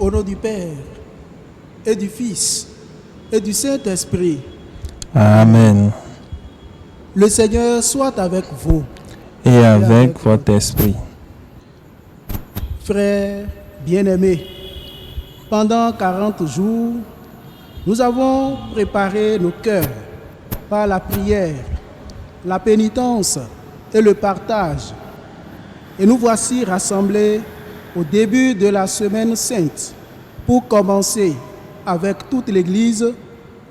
Au nom du Père, et du Fils, et du Saint-Esprit. Amen. Le Seigneur soit avec vous. Et avec votre esprit. Frères bien-aimés, pendant 40 jours, nous avons préparé nos cœurs par la prière, la pénitence et le partage. Et nous voici rassemblés au début de la Semaine Sainte pour commencer avec toute l'Église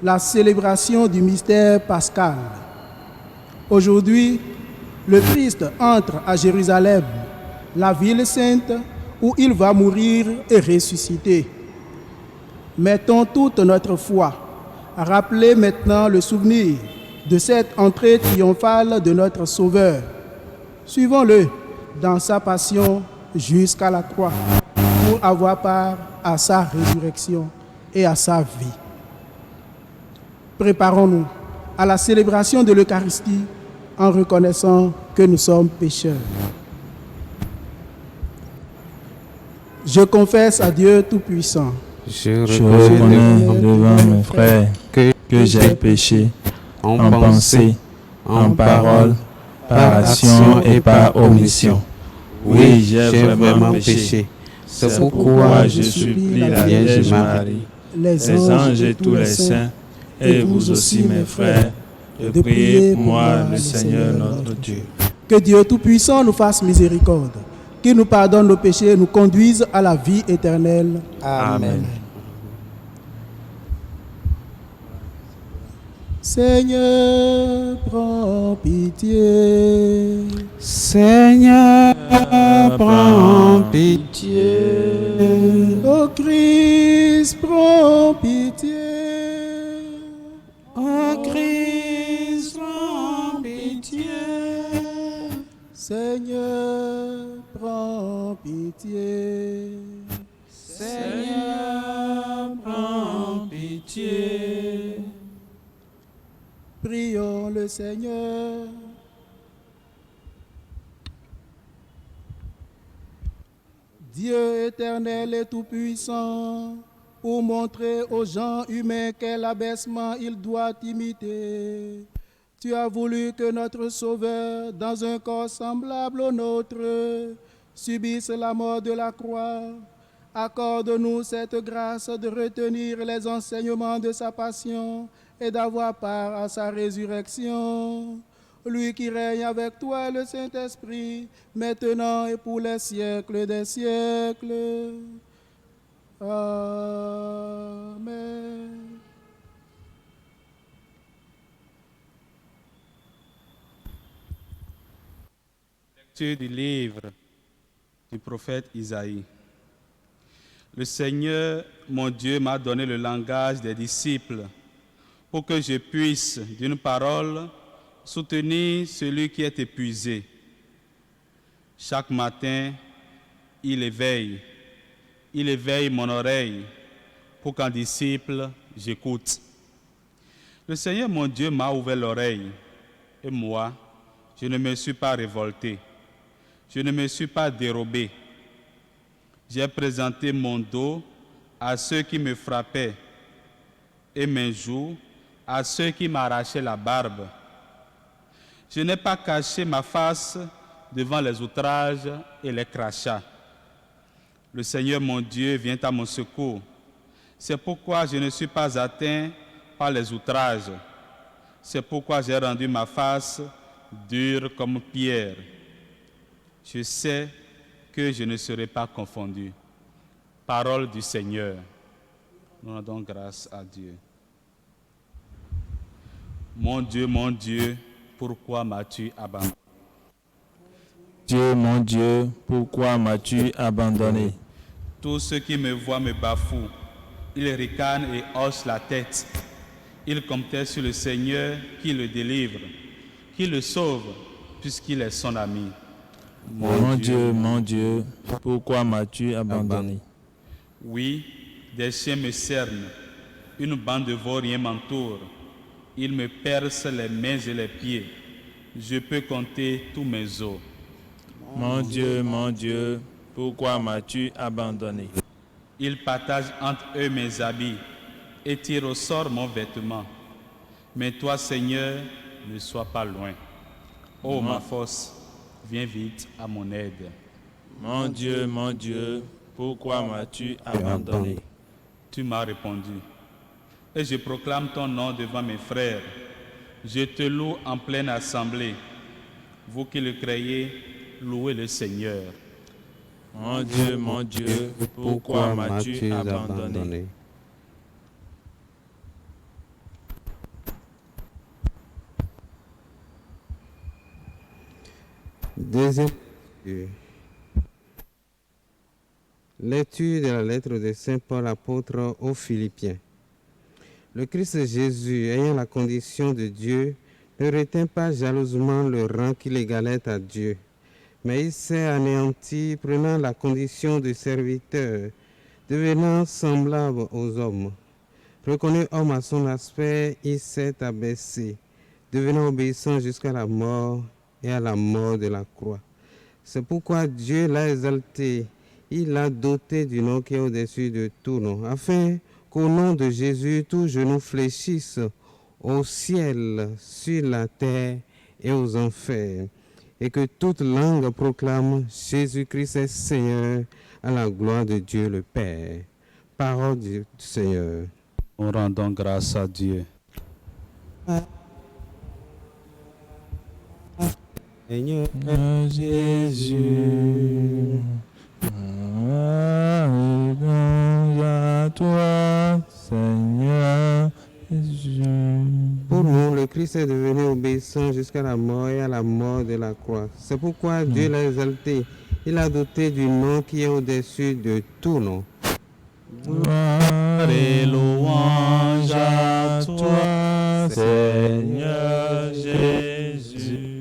la célébration du mystère pascal. Aujourd'hui, le Christ entre à Jérusalem, la ville sainte où il va mourir et ressusciter. Mettons toute notre foi à rappeler maintenant le souvenir de cette entrée triomphale de notre Sauveur. Suivons-le dans sa passion jusqu'à la croix pour avoir part à sa résurrection et à sa vie. Préparons-nous à la célébration de l'Eucharistie en reconnaissant que nous sommes pécheurs. Je confesse à Dieu Tout-Puissant. Je reconnais devant mes frères que j'ai péché en pensée, en parole, par action et par omission. Oui, j'ai vraiment péché. C'est pourquoi je supplie la Vierge Marie, les anges et tous les saints, et vous aussi mes frères, de prier pour moi, le Seigneur notre Dieu. Que Dieu Tout-Puissant nous fasse miséricorde, qu'il nous pardonne nos péchés et nous conduise à la vie éternelle. Amen. Seigneur, prends pitié. Seigneur, prends pitié. Ô Christ, prends pitié. Ô Christ, prends pitié. Seigneur, prends pitié. Seigneur, prends pitié. Prions le Seigneur. Dieu éternel et tout-puissant, pour montrer aux gens humains quel abaissement ils doivent imiter, tu as voulu que notre Sauveur, dans un corps semblable au nôtre, subisse la mort de la croix. Accorde-nous cette grâce de retenir les enseignements de sa passion et d'avoir part à sa résurrection. Lui qui règne avec toi, le Saint-Esprit, maintenant et pour les siècles des siècles. Amen. Lecture du livre du prophète Isaïe. Le Seigneur, mon Dieu, m'a donné le langage des disciples pour que je puisse, d'une parole, soutenir celui qui est épuisé. Chaque matin, il éveille mon oreille pour qu'en disciple, j'écoute. Le Seigneur, mon Dieu, m'a ouvert l'oreille et moi, je ne me suis pas révolté. Je ne me suis pas dérobé. J'ai présenté mon dos à ceux qui me frappaient et mes joues à ceux qui m'arrachaient la barbe. Je n'ai pas caché ma face devant les outrages et les crachats. Le Seigneur mon Dieu vient à mon secours. C'est pourquoi je ne suis pas atteint par les outrages. C'est pourquoi j'ai rendu ma face dure comme pierre. Je sais que je ne serai pas confondu. Parole du Seigneur. Nous rendons grâce à Dieu. Mon Dieu, pourquoi m'as-tu abandonné? Dieu, mon Dieu, pourquoi m'as-tu abandonné? Tous ceux qui me voient me bafouent. Ils ricanent et hochent la tête. Ils comptaient sur le Seigneur qui le délivre, qui le sauve, puisqu'il est son ami. Mon Dieu, pourquoi m'as-tu abandonné? Oui, des chiens me cernent, une bande de vauriens m'entoure. Ils me percent les mains et les pieds. Je peux compter tous mes os. Mon Dieu, pourquoi m'as-tu abandonné? Ils partagent entre eux mes habits et tirent au sort mon vêtement. Mais toi, Seigneur, ne sois pas loin. Ô ma force, viens vite à mon aide. Mon Dieu, pourquoi m'as-tu abandonné? Tu m'as répondu. Et je proclame ton nom devant mes frères. Je te loue en pleine assemblée. Vous qui le créez, louez le Seigneur. Mon Dieu, pourquoi m'as-tu abandonné? Deuxième lecture de la lettre de Saint Paul apôtre aux Philippiens. Le Christ Jésus, ayant la condition de Dieu, ne retint pas jalousement le rang qu'il égalait à Dieu, mais il s'est anéanti, prenant la condition de serviteur, devenant semblable aux hommes. Reconnu homme à son aspect, il s'est abaissé, devenant obéissant jusqu'à la mort et à la mort de la croix. C'est pourquoi Dieu l'a exalté, il l'a doté du nom qui est au-dessus de tout nom, afin qu'au nom de Jésus, tout genou fléchisse au ciel, sur la terre et aux enfers, et que toute langue proclame Jésus-Christ est Seigneur, à la gloire de Dieu le Père. Parole du Seigneur. Nous rendons grâce à Dieu. Seigneur Jésus, à toi, Seigneur Jésus. Pour nous, le Christ est devenu obéissant jusqu'à la mort et à la mort de la croix. C'est pourquoi Dieu l'a exalté. Il l'a doté du nom qui est au-dessus de tout nom. Gloire et louange à toi, Seigneur Jésus.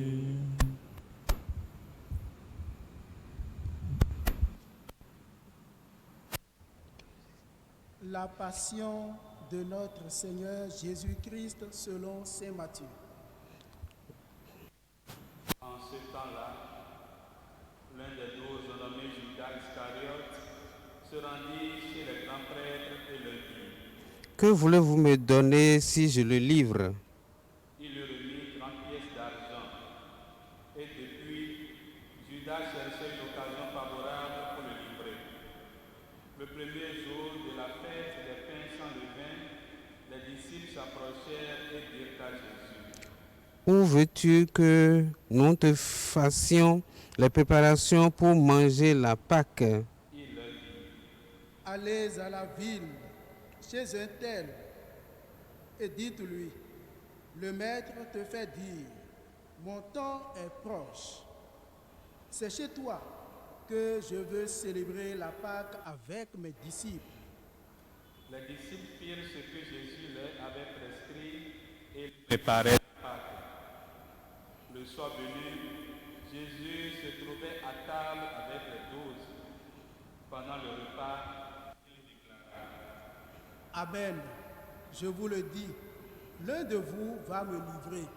La passion de notre Seigneur Jésus-Christ selon saint Matthieu. En ce temps-là, l'un des 12, nommé Judas Iscariote, se rendit chez les grands prêtres et leur dit: Que voulez-vous me donner si je le livre? Il lui remit 30 pièces d'argent. Et depuis, Judas cherchait une occasion favorable pour le livrer. Le premier jour de la fête des pains sans levain, les disciples s'approchèrent et dirent à Jésus: Où veux-tu que nous te fassions les préparations pour manger la Pâque? Il leur dit: Allez à la ville, chez un tel, et dites-lui, le maître te fait dire, mon temps est proche. C'est chez toi que je veux célébrer la Pâque avec mes disciples. Les disciples firent ce que Jésus leur avait prescrit et préparaient la Pâque. Le soir venu, Jésus se trouvait à table avec les 12. Pendant le repas, il déclara: Amen, je vous le dis, l'un de vous va me livrer.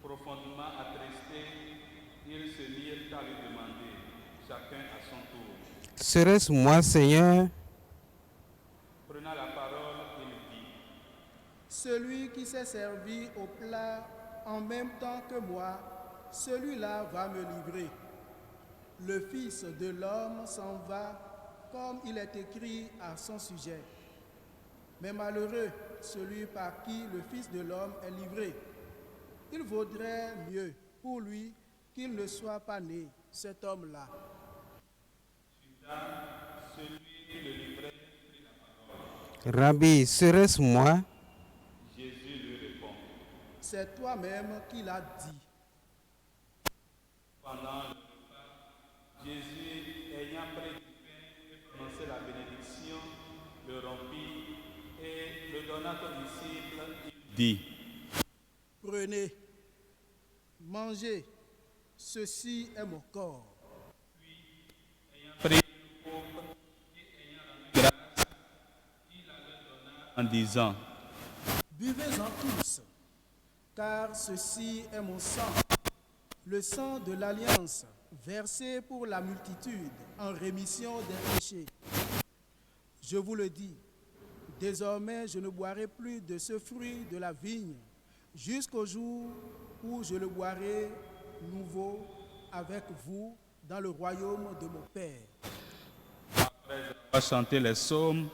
Profondément attristés, ils se mirent à lui demander, chacun à son tour. Serait-ce moi, Seigneur? Prenant la parole, il dit: Celui qui s'est servi au plat en même temps que moi, celui-là va me livrer. Le Fils de l'homme s'en va comme il est écrit à son sujet. Mais malheureux celui par qui le Fils de l'homme est livré. Il vaudrait mieux pour lui qu'il ne soit pas né, cet homme-là. Celui qui le livrait prit la parole. Rabbi, serait-ce moi? Jésus lui répond: C'est toi-même qui l'as dit. Pendant le repas, Jésus, ayant pris du pain et prononcé la bénédiction, le rompit et le donna aux disciples. Il dit: Prenez, mangez, ceci est mon corps. Prit une coupe et ayant rendu grâce, il la leur donna en disant: Buvez-en tous, car ceci est mon sang, le sang de l'alliance, versé pour la multitude en rémission des péchés. Je vous le dis, désormais je ne boirai plus de ce fruit de la vigne jusqu'au jour où je le boirai nouveau avec vous dans le royaume de mon Père. Après avoir chanté les psaumes,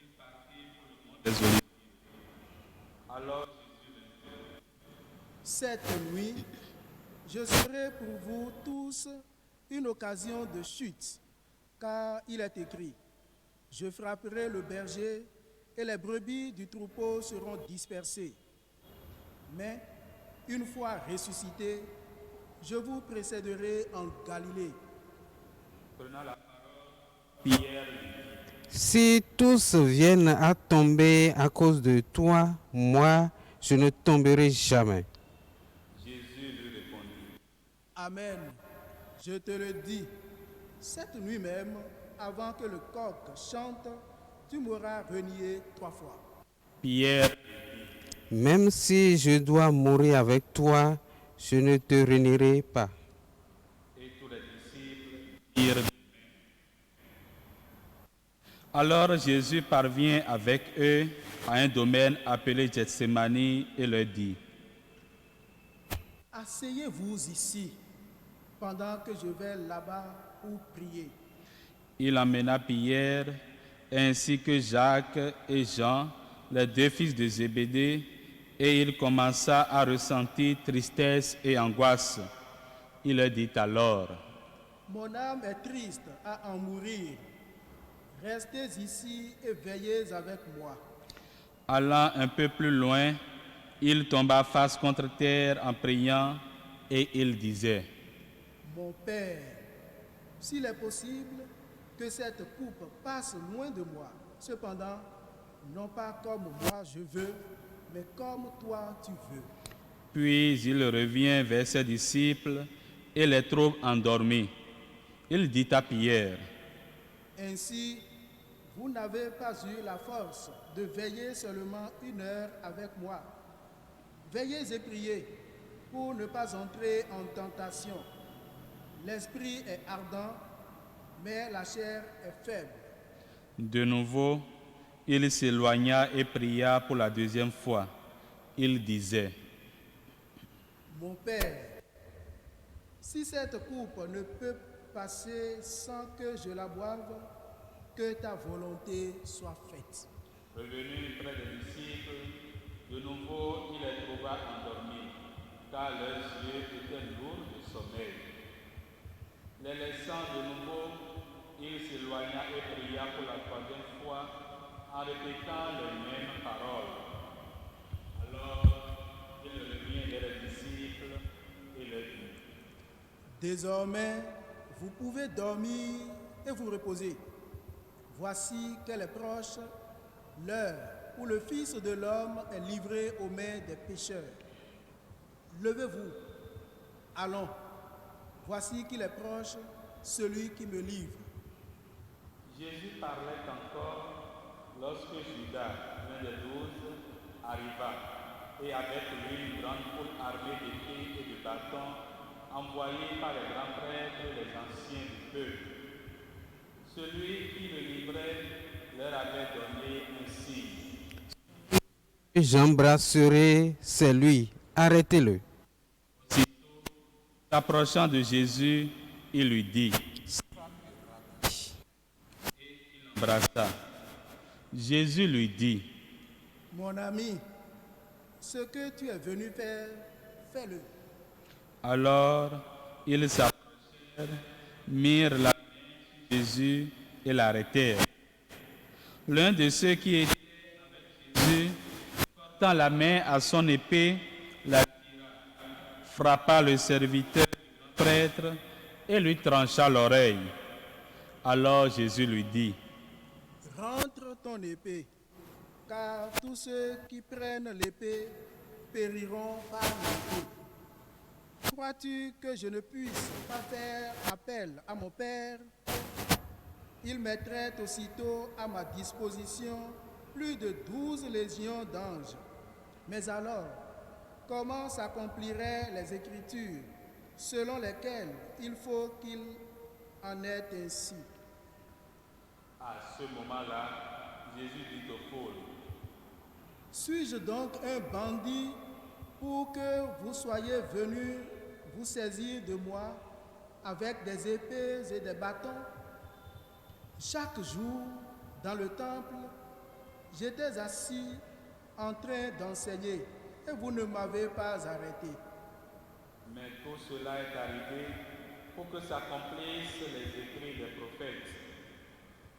il partit pour le mont des Oliviers. Alors Cette nuit, je serai pour vous tous une occasion de chute, car il est écrit, je frapperai le berger et les brebis du troupeau seront dispersées. Mais une fois ressuscité, je vous précéderai en Galilée. prenant la parole, Pierre lui dit, Si tous viennent à tomber à cause de toi, moi, je ne tomberai jamais. Jésus lui répondit, Amen. Je te le dis, cette nuit même, avant que le coq chante, tu m'auras renié 3 fois. Pierre, Même si je dois mourir avec toi, je ne te renierai pas. et tous les disciples dirent de même. Alors Jésus parvient avec eux à un domaine appelé Gethsémani et leur dit, Asseyez-vous ici, pendant que je vais là-bas pour prier. il emmena Pierre ainsi que Jacques et Jean, les 2 fils de Zébédée, et il commença à ressentir tristesse et angoisse. Il leur dit alors, Mon âme est triste à en mourir. Restez ici et veillez avec moi. allant un peu plus loin, il tomba face contre terre en priant et il disait, Mon Père, s'il est possible que cette coupe passe loin de moi, cependant, non pas comme moi je veux, mais comme toi tu veux. Puis il revient vers ses disciples et les trouve endormis. Il dit à Pierre, Ainsi, vous n'avez pas eu la force de veiller seulement 1 heure avec moi. Veillez et priez pour ne pas entrer en tentation. L'esprit est ardent, mais la chair est faible. de nouveau, il s'éloigna et pria pour la 2e fois. Il disait, Mon Père, si cette coupe ne peut passer sans que je la boive, que ta volonté soit faite. revenu près des disciples, de nouveau il les trouva endormis, car leurs yeux étaient lourds de sommeil. Les laissant de nouveau, il s'éloigna et pria pour la 3e fois en répétant les mêmes paroles. Alors il revient vers les disciples et leur dit, Désormais, vous pouvez dormir et vous reposer. Voici qu'elle est proche, l'heure où le Fils de l'homme est livré aux mains des pécheurs. Levez-vous, allons. Voici qu'il est proche, celui qui me livre. Jésus parlait encore lorsque Judas, l'un des 12, arriva, et avec lui une grande foule armée d'épées et de bâtons, envoyée par les grands prêtres et les anciens du peuple. Celui qui le livrait leur avait donné un signe. J'embrasserai, c'est lui, arrêtez-le. S'approchant de Jésus, il lui dit, et il l'embrassa. Jésus lui dit, Mon ami, ce que tu es venu faire, fais-le. alors ils s'approchèrent, mirent la main sur Jésus et l'arrêtèrent. L'un de ceux qui étaient avec Jésus, portant la main à son épée, la tira, frappa le serviteur du prêtre et lui trancha l'oreille. Alors Jésus lui dit, Rentre ton épée, car tous ceux qui prennent l'épée périront par l'épée. Crois-tu que je ne puisse pas faire appel à mon Père? Il mettrait aussitôt à ma disposition plus de 12 légions d'anges. Mais alors, comment s'accompliraient les Écritures selon lesquelles il faut qu'il en ait ainsi? À ce moment-là, Jésus dit aux foules, suis-je donc un bandit pour que vous soyez venus vous saisir de moi avec des épées et des bâtons? Chaque jour, dans le temple, j'étais assis en train d'enseigner et vous ne m'avez pas arrêté. mais tout cela est arrivé pour que s'accomplissent les écrits des prophètes.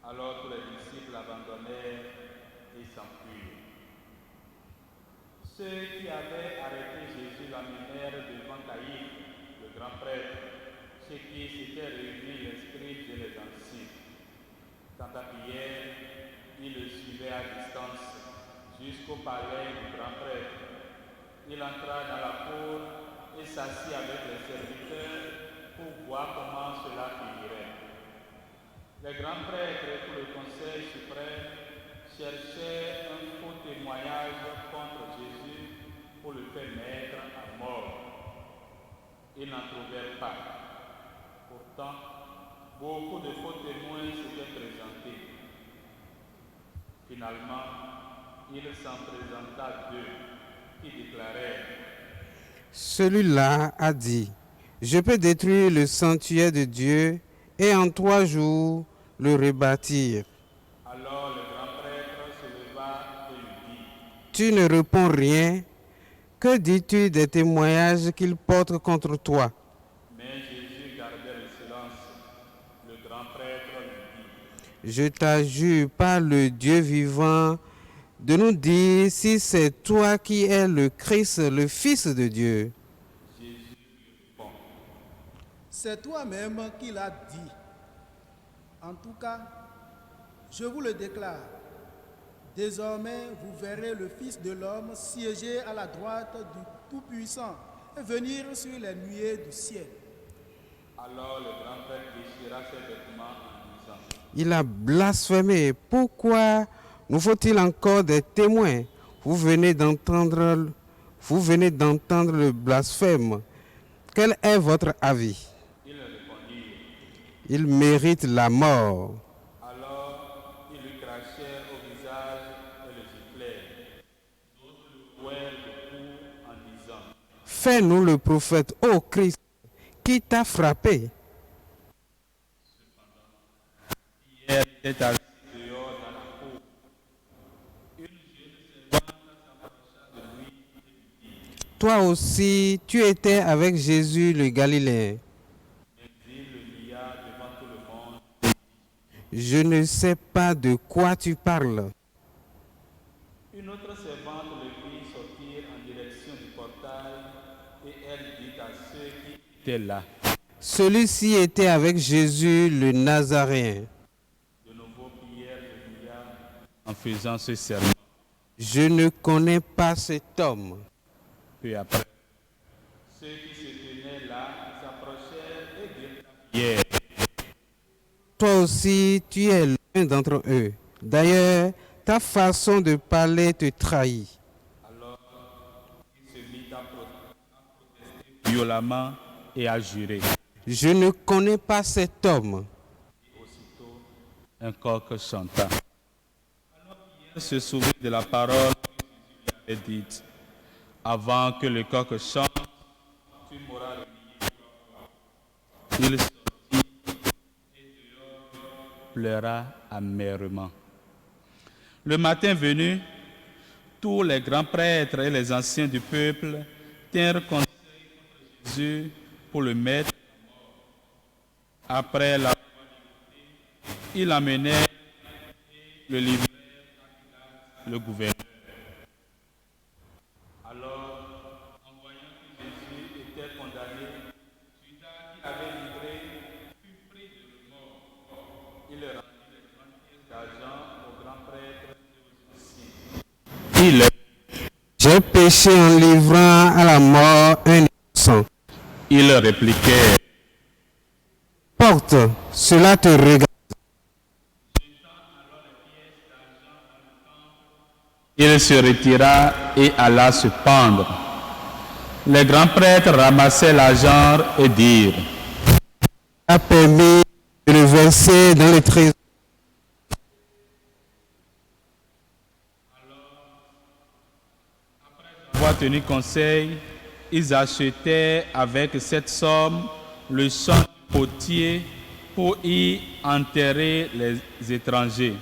Alors tous les disciples abandonnèrent et s'enfuirent. Ceux qui avaient arrêté Jésus l'amenèrent devant Caïphe, le grand prêtre, chez qui s'étaient réunis les scribes et les anciens. Quant à Pierre, il le suivait à distance jusqu'au palais du grand prêtre. Il entra dans la cour et s'assit avec les serviteurs pour voir comment cela finirait. Les grands prêtres et tout le conseil suprême cherchaient un faux témoignage contre Jésus pour le faire mettre à mort. Ils n'en trouvèrent pas. Pourtant, beaucoup de faux témoins s'étaient présentés. Finalement, il s'en présenta deux qui déclarèrent: Celui-là a dit, je peux détruire le sanctuaire de Dieu et en 3 jours le rebâtir. Alors le grand prêtre se leva et lui dit: Tu ne réponds rien. Que dis-tu des témoignages qu'il porte contre toi? Mais Jésus gardait le silence. Le grand prêtre lui dit: Je t'adjure par le Dieu vivant de nous dire si c'est toi qui es le Christ, le Fils de Dieu. Jésus lui répond: C'est toi-même qui l'as dit. En tout cas, je vous le déclare. Désormais, vous verrez le Fils de l'homme siéger à la droite du Tout-Puissant et venir sur les nuées du ciel. Alors le grand prêtre déchira ses vêtements en disant: Il a blasphémé. Pourquoi nous faut-il encore des témoins? Vous venez d'entendre le blasphème. Quel est votre avis? Ils répondirent. Il mérite la mort. Alors ils lui crachèrent au visage et le giflèrent. D'autres le nouèrent le cou en disant: Fais-nous le prophète, ô Christ, qui t'a frappé? Pierre était assis dehors dans la cour. Une jeune servante s'approcha de lui et lui dit: Toi aussi, tu étais avec Jésus le Galiléen. Mais il le lia devant tout le monde. Je ne sais pas de quoi tu parles. Une autre servante le vit sortir en direction du portail et elle dit à ceux qui étaient là: Celui-ci était avec Jésus le Nazaréen. De nouveau Pierre le lia en faisant ce serment. Je ne connais pas cet homme. Peu après, ceux qui se tenaient là s'approchèrent et dirent à Pierre: Toi aussi, tu es l'un d'entre eux. D'ailleurs, ta façon de parler te trahit. Alors il se mit à protester violemment et à jurer. Je ne connais pas cet homme. Aussitôt, un coq chanta. Alors Pierre se souvint de la parole que Jésus lui avait dite: avant que le coq chante, tu m'auras renié 3 fois. Il sortit et dehors pleura amèrement. Le matin venu, tous les grands prêtres et les anciens du peuple tinrent conseil contre Jésus pour le mettre à mort. Après la ils l'amenèrent et le livrèrent à Pilate, le gouverneur. Alors, en voyant que Jésus était condamné, Judas qui l'avait livré fut pris de remords. Il rendit les 30 pièces d'argent au grand prêtre et aux anciens. Il J'ai péché en livrant à la mort un innocent. Ils répliquèrent: Porte, cela te regarde. Il se retira et alla se pendre. Les grands prêtres ramassaient l'argent et dirent: A permis de le verser dans les trésors. avoir tenu conseil, ils achetaient avec cette somme le champ du potier pour y enterrer les étrangers.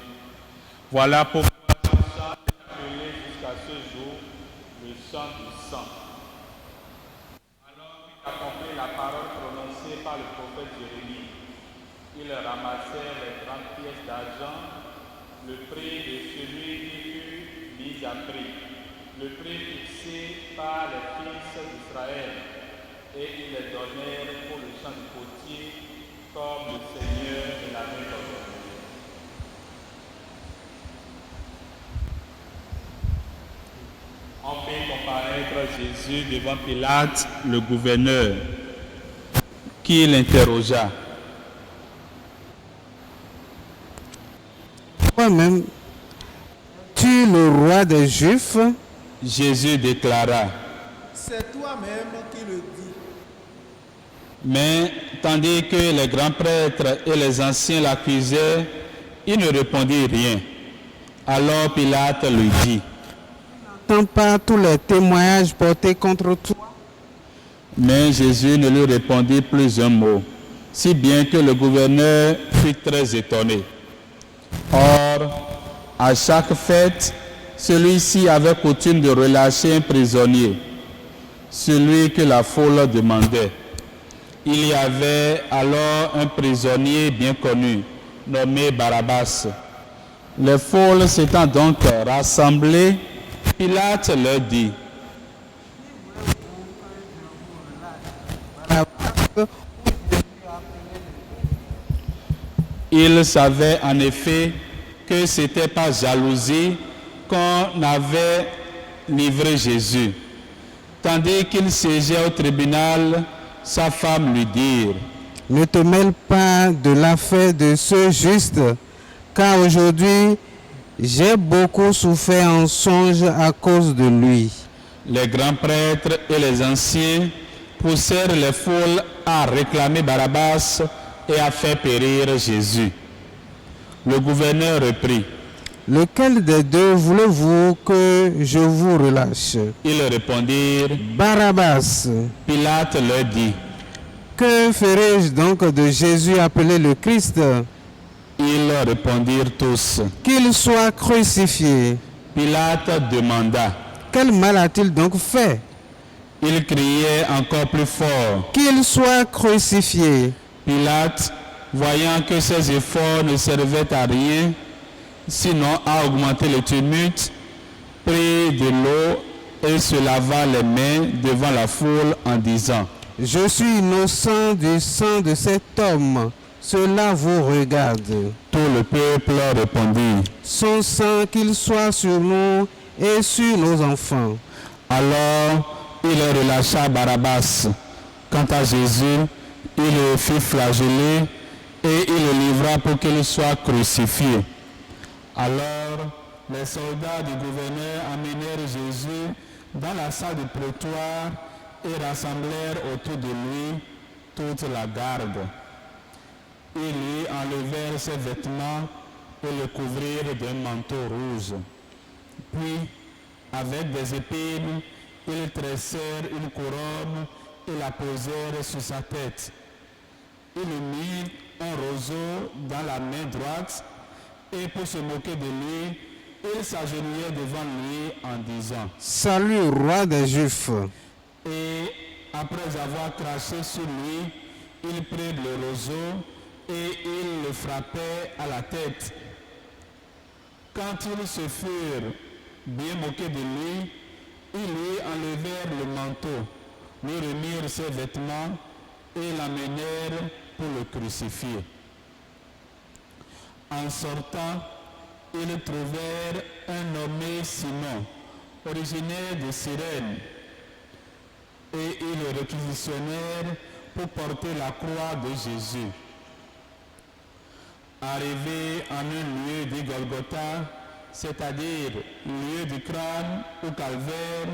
Voilà pourquoi ce champ est appelé jusqu'à ce jour le champ du sang. Alors qu'il accomplit la parole prononcée par le prophète Jérémie, ils ramassaient les grandes pièces d'argent, le prix de celui qui fut mis à prix, le prix fixé par les fils d'Israël, et ils les donnèrent pour le champ du potier, comme le Seigneur l'avait ordonné. On fait comparaître Jésus devant Pilate, le gouverneur, qui l'interrogea. Toi-même, tu es le roi des Juifs? Jésus déclara. C'est toi-même qui le dis. Mais tandis que les grands prêtres et les anciens l'accusaient, il ne répondit rien. Alors Pilate lui dit. N'entends pas tous les témoignages portés contre toi? Mais Jésus ne lui répondit plus un mot, si bien que le gouverneur fut très étonné. Or, à chaque fête, celui-ci avait coutume de relâcher un prisonnier, celui que la foule demandait. Il y avait alors un prisonnier bien connu, nommé Barabbas. Les foules s'étant donc rassemblées, Pilate leur dit. Il savait en effet que ce n'était pas jalousie qu'on avait livré Jésus. Tandis qu'il siégeait au tribunal, sa femme lui dit. Ne te mêle pas de l'affaire de ce juste, car aujourd'hui j'ai beaucoup souffert en songe à cause de lui. Les grands prêtres et les anciens poussèrent les foules à réclamer Barabbas et à faire périr Jésus. Le gouverneur reprit. Lequel des deux voulez-vous que je vous relâche? Ils répondirent. Barabbas. Pilate leur dit. Que ferai-je donc de Jésus appelé le Christ? Ils répondirent tous. Qu'il soit crucifié. Pilate demanda. Quel mal a-t-il donc fait? Il criait encore plus fort. Qu'il soit crucifié. Pilate, voyant que ses efforts ne servaient à rien, sinon à augmenter le tumulte, prit de l'eau et se lava les mains devant la foule en disant. Je suis innocent du sang de cet homme. Cela vous regarde. Tout le peuple répondit. Son sang, qu'il soit sur nous et sur nos enfants. Alors il relâcha Barabbas. Quant à Jésus, il fut flagellé et il le livra pour qu'il soit crucifié. Alors les soldats du gouverneur amenèrent Jésus dans la salle du prétoire et rassemblèrent autour de lui toute la garde. Ils lui enlevèrent ses vêtements et le couvrirent d'un manteau rouge. Puis, avec des épines, ils tressèrent une couronne et la posèrent sur sa tête. Ils lui mirent un roseau dans la main droite et pour se moquer de lui, ils s'agenouillaient devant lui en disant « Salut, roi des Juifs !» Et après avoir craché sur lui, ils prirent le roseau et ils le frappaient à la tête. Quand ils se furent bien moqués de lui, ils lui enlevèrent le manteau, lui remirent ses vêtements et l'amenèrent pour le crucifier. En sortant, ils trouvèrent un nommé Simon, originaire de Cyrène, et ils le réquisitionnèrent pour porter la croix de Jésus. Arrivés en un lieu dit Golgotha, c'est-à-dire lieu du crâne ou calvaire,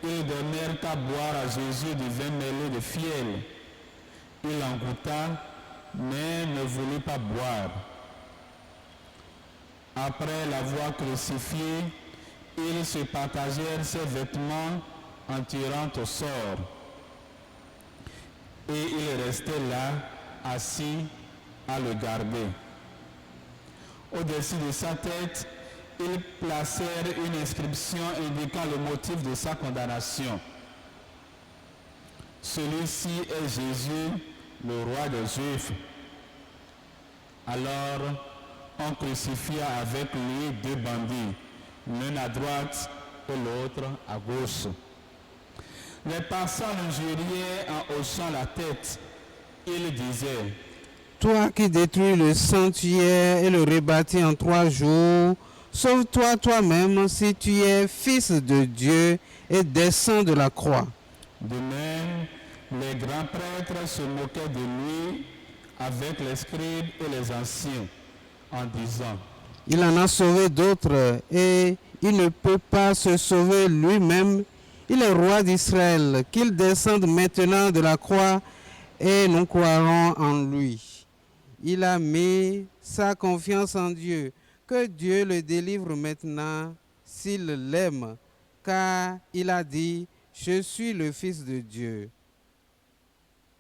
ils donnèrent à boire à Jésus du vin mêlé de fiel. Il en goûta, mais ne voulut pas boire. Après l'avoir crucifié, ils se partagèrent ses vêtements en tirant au sort. Et il restait là, assis, à le garder. Au-dessus de sa tête, ils placèrent une inscription indiquant le motif de sa condamnation. Celui-ci est Jésus, le roi des Juifs. Alors, on crucifia avec lui 2 bandits, l'un à droite et l'autre à gauche. Les passants l'injuriaient en hochant la tête. Ils disaient: Toi qui détruis le sanctuaire et le rebâtis en 3 jours, sauve-toi toi-même si tu es fils de Dieu et descends de la croix. De même, les grands prêtres se moquaient de lui avec les scribes et les anciens, en disant: Il en a sauvé d'autres et il ne peut pas se sauver lui-même. Il est roi d'Israël, qu'il descende maintenant de la croix et nous croirons en lui. Il a mis sa confiance en Dieu, que Dieu le délivre maintenant s'il l'aime, car il a dit: Je suis le Fils de Dieu.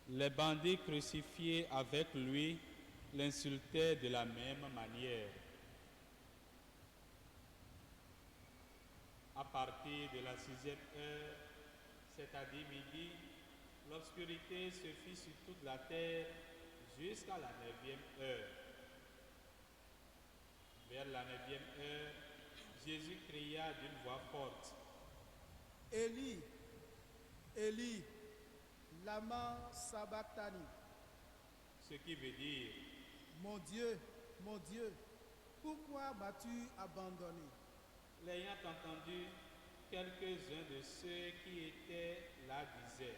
Les bandits crucifiés avec lui l'insultaient de la même manière. À partir de la 6e heure, c'est-à-dire midi, l'obscurité se fit sur toute la terre jusqu'à la 9e heure. Vers la 9e heure, Jésus cria d'une voix forte: Élie, Élie, lama sabachthani. Ce qui veut dire: Mon Dieu, pourquoi m'as-tu abandonné? L'ayant entendu, quelques-uns de ceux qui étaient là disaient: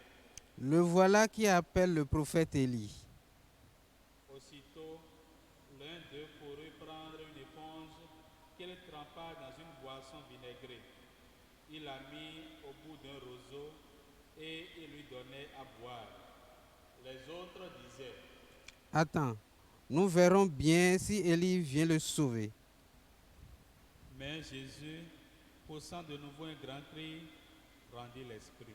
Le voilà qui appelle le prophète Élie. Aussitôt, l'un d'eux courut prendre une éponge qu'il trempa dans une boisson vinaigrée. Il la mit au bout d'un roseau et il lui donnait à boire. Les autres disaient: Attends, nous verrons bien si Élie vient le sauver. Mais Jésus, poussant de nouveau un grand cri, rendit l'esprit.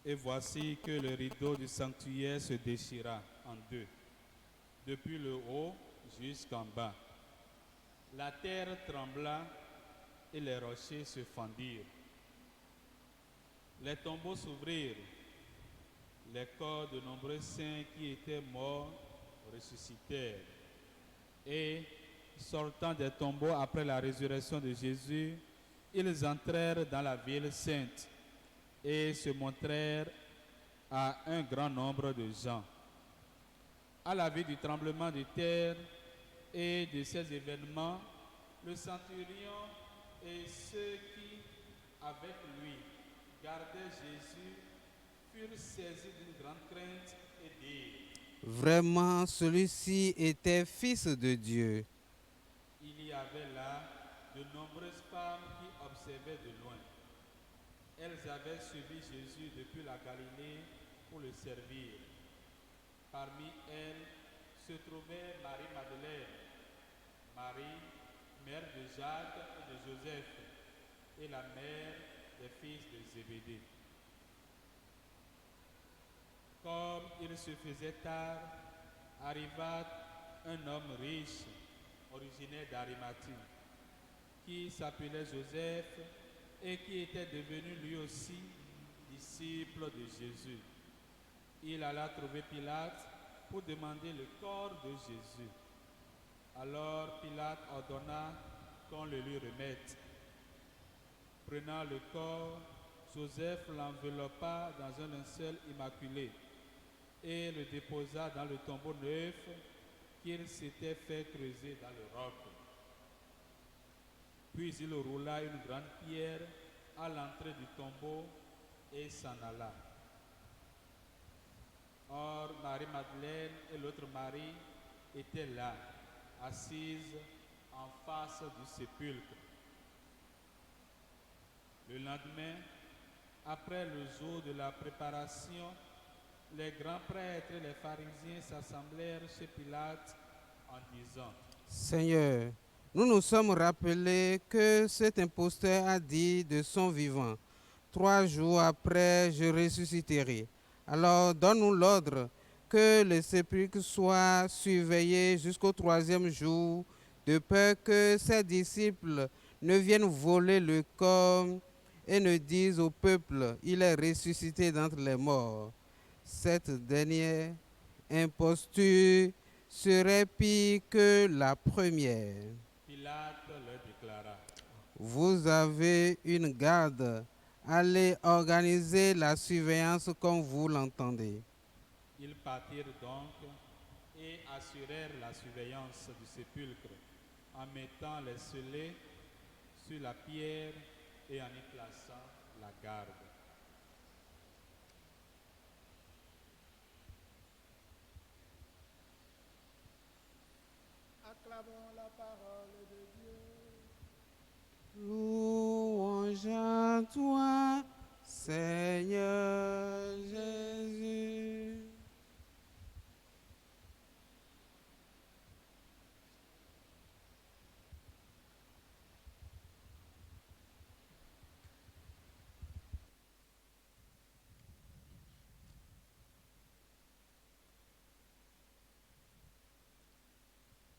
Et voici que le rideau du sanctuaire se déchira en 2, depuis le haut jusqu'en bas. La terre trembla et les rochers se fendirent. Les tombeaux s'ouvrirent. Les corps de nombreux saints qui étaient morts ressuscitèrent. Et, sortant des tombeaux après la résurrection de Jésus, ils entrèrent dans la ville sainte et se montrèrent à un grand nombre de gens. À la vue du tremblement de terre et de ces événements, le centurion et ceux qui, avec lui, gardaient Jésus, furent saisis d'une grande crainte et dirent: Vraiment, celui-ci était fils de Dieu. Il y avait là de nombreuses femmes qui observaient de loin. Elles avaient suivi Jésus depuis la Galilée pour le servir. Parmi elles se trouvait Marie-Madeleine, Marie, mère de Jacques et de Joseph, et la mère des fils de Zébédée. Comme il se faisait tard, arriva un homme riche, originaire d'Arimathie, qui s'appelait Joseph et qui était devenu lui aussi disciple de Jésus. Il alla trouver Pilate pour demander le corps de Jésus. Alors Pilate ordonna qu'on le lui remette. Prenant le corps, Joseph l'enveloppa dans un linceul immaculé et le déposa dans le tombeau neuf qu'il s'était fait creuser dans le roc. Puis il roula une grande pierre à l'entrée du tombeau et s'en alla. Or, Marie-Madeleine et l'autre Marie étaient là, assise en face du sépulcre. Le lendemain, après le jour de la préparation, les grands prêtres et les pharisiens s'assemblèrent chez Pilate en disant: Seigneur, nous nous sommes rappelés que cet imposteur a dit de son vivant, 3 jours après, je ressusciterai. Alors donne-nous l'ordre que le sépulcre soit surveillé jusqu'au 3e jour, de peur que ses disciples ne viennent voler le corps et ne disent au peuple, il est ressuscité d'entre les morts. Cette dernière imposture serait pire que la première. Pilate leur déclara: Vous avez une garde, allez organiser la surveillance comme vous l'entendez. Ils partirent donc et assurèrent la surveillance du sépulcre en mettant les scellés sur la pierre et en y plaçant la garde. Acclamons la parole de Dieu. Louange à toi, Seigneur Jésus.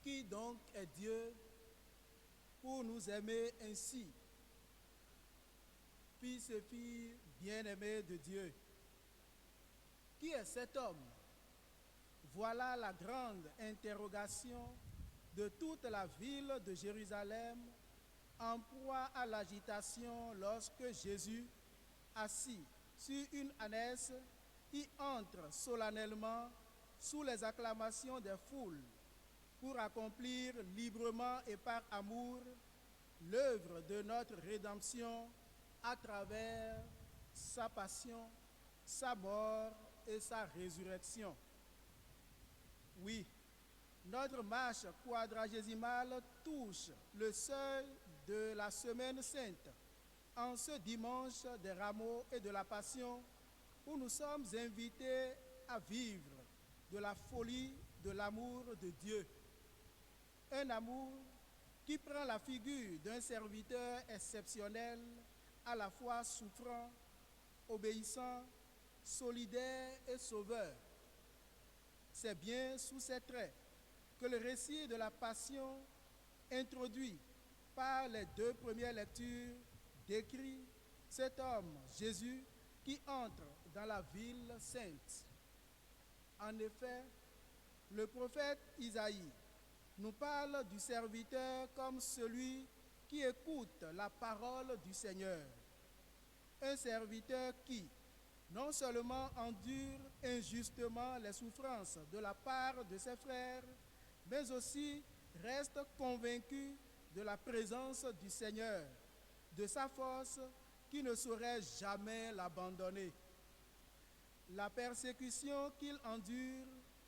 Qui donc est Dieu pour nous aimer ainsi? Fils et filles bien-aimés de Dieu. Qui est cet homme? Voilà la grande interrogation de toute la ville de Jérusalem, en proie à l'agitation lorsque Jésus, assis sur une ânesse, y entre solennellement sous les acclamations des foules pour accomplir librement et par amour l'œuvre de notre rédemption à travers sa passion, sa mort et sa résurrection. Oui, notre marche quadragésimale touche le seuil de la Semaine Sainte en ce dimanche des Rameaux et de la Passion où nous sommes invités à vivre de la folie de l'amour de Dieu. Un amour qui prend la figure d'un serviteur exceptionnel, à la fois souffrant, obéissant, solidaire et sauveur. C'est bien sous ces traits que le récit de la Passion, introduit par les 2 premières lectures, décrit cet homme, Jésus, qui entre dans la ville sainte. En effet, le prophète Isaïe nous parle du serviteur comme celui qui écoute la parole du Seigneur. Un serviteur qui, non seulement endure injustement les souffrances de la part de ses frères, mais aussi reste convaincu de la présence du Seigneur, de sa force qui ne saurait jamais l'abandonner. La persécution qu'il endure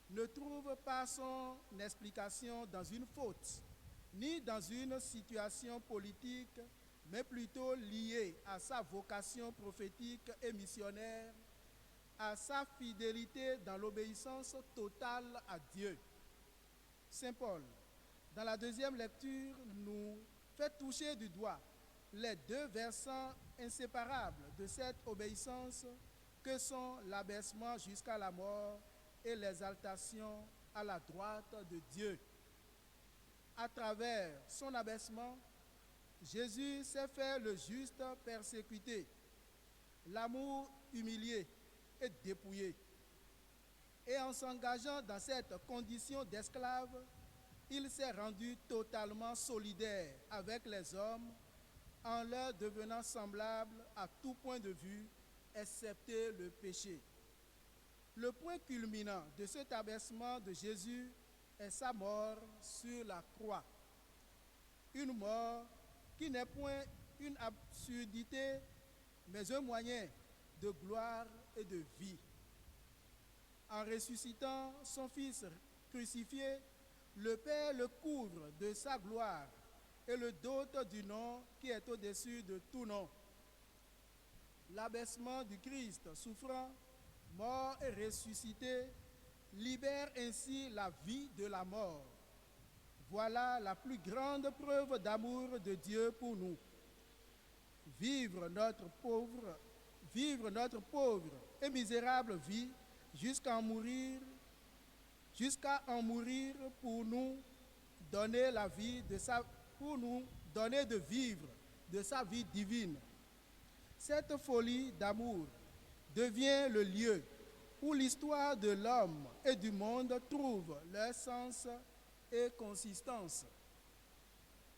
ne trouve pas son explication dans une faute, ni dans une situation politique, mais plutôt liée à sa vocation prophétique et missionnaire, à sa fidélité dans l'obéissance totale à Dieu. Saint Paul, dans la 2e lecture, nous fait toucher du doigt les 2 versants inséparables de cette obéissance que sont l'abaissement jusqu'à la mort et l'exaltation à la droite de Dieu. À travers son abaissement, Jésus s'est fait le juste persécuté, l'amour humilié et dépouillé. Et en s'engageant dans cette condition d'esclave, il s'est rendu totalement solidaire avec les hommes en leur devenant semblable à tout point de vue, excepté le péché. Le point culminant de cet abaissement de Jésus est sa mort sur la croix. Une mort qui n'est point une absurdité, mais un moyen de gloire et de vie. En ressuscitant son Fils crucifié, Le Père le couvre de sa gloire et le dote du nom qui est au-dessus de tout nom. L'abaissement du Christ souffrant, mort et ressuscité, libère ainsi la vie de la mort. Voilà la plus grande preuve d'amour de Dieu pour nous. Vivre notre pauvre et misérable vie jusqu'à en mourir pour nous donner de vivre de sa vie divine. Cette folie d'amour devient le lieu où l'histoire de l'homme et du monde trouve leur sens et consistance.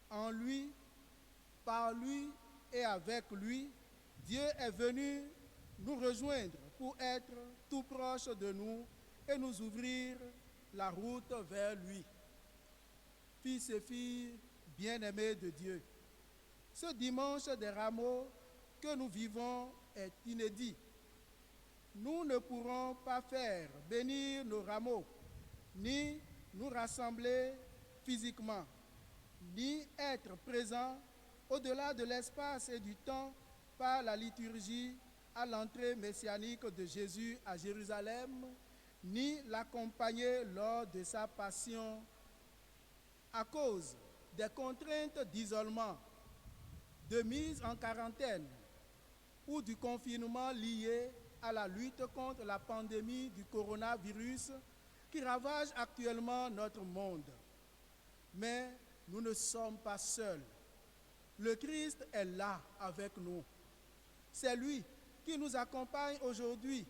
En lui, par lui et avec lui, Dieu est venu nous rejoindre pour être tout proche de nous et nous ouvrir la route vers lui. Fils et filles bien-aimés de Dieu, ce dimanche des rameaux que nous vivons est inédit. Nous ne pourrons pas faire bénir nos rameaux, ni nous rassembler physiquement, ni être présents au-delà de l'espace et du temps par la liturgie à l'entrée messianique de Jésus à Jérusalem, ni l'accompagner lors de sa passion à cause des contraintes d'isolement, de mise en quarantaine ou du confinement lié à la lutte contre la pandémie du coronavirus qui ravage actuellement notre monde. Mais nous ne sommes pas seuls. Le Christ est là avec nous. C'est lui qui nous accompagne aujourd'hui,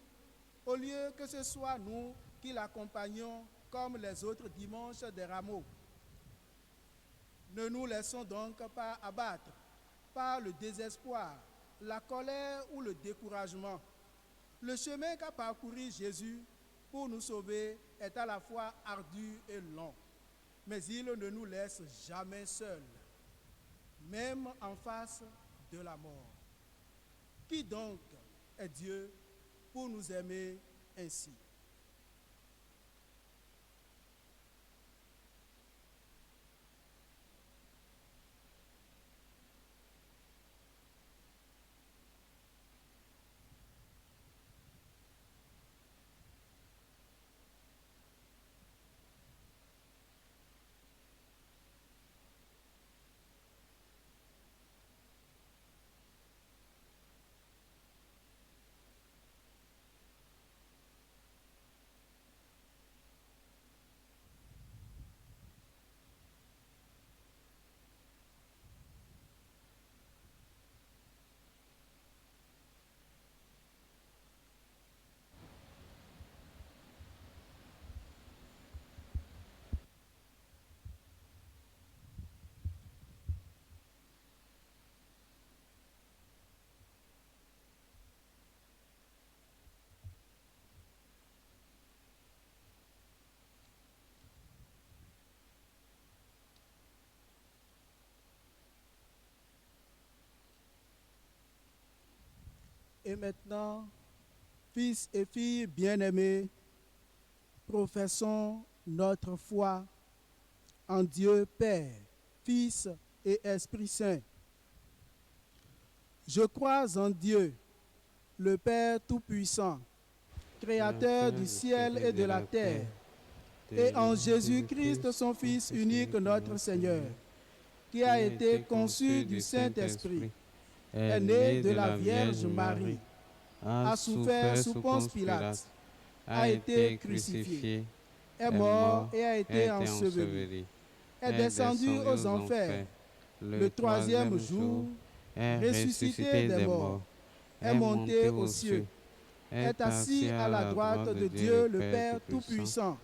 au lieu que ce soit nous qui l'accompagnons comme les autres dimanches des rameaux. Ne nous laissons donc pas abattre par le désespoir, la colère ou le découragement. Le chemin qu'a parcouru Jésus pour nous sauver est à la fois ardu et long, mais il ne nous laisse jamais seuls, même en face de la mort. Qui donc est Dieu pour nous aimer ainsi? Et maintenant, fils et filles bien-aimés, professons notre foi en Dieu Père, Fils et Esprit Saint. Je crois en Dieu, le Père Tout-Puissant, Créateur du ciel et de la terre, et en Jésus-Christ, son Fils unique, notre Seigneur, qui a été conçu du Saint-Esprit, est né de la Vierge Marie, a souffert sous Ponce Pilate, a été crucifié, est mort et a été enseveli, est descendu aux enfers, le troisième jour, ressuscité des morts, est monté aux cieux, est assis à la droite de Dieu le Père Tout-Puissant,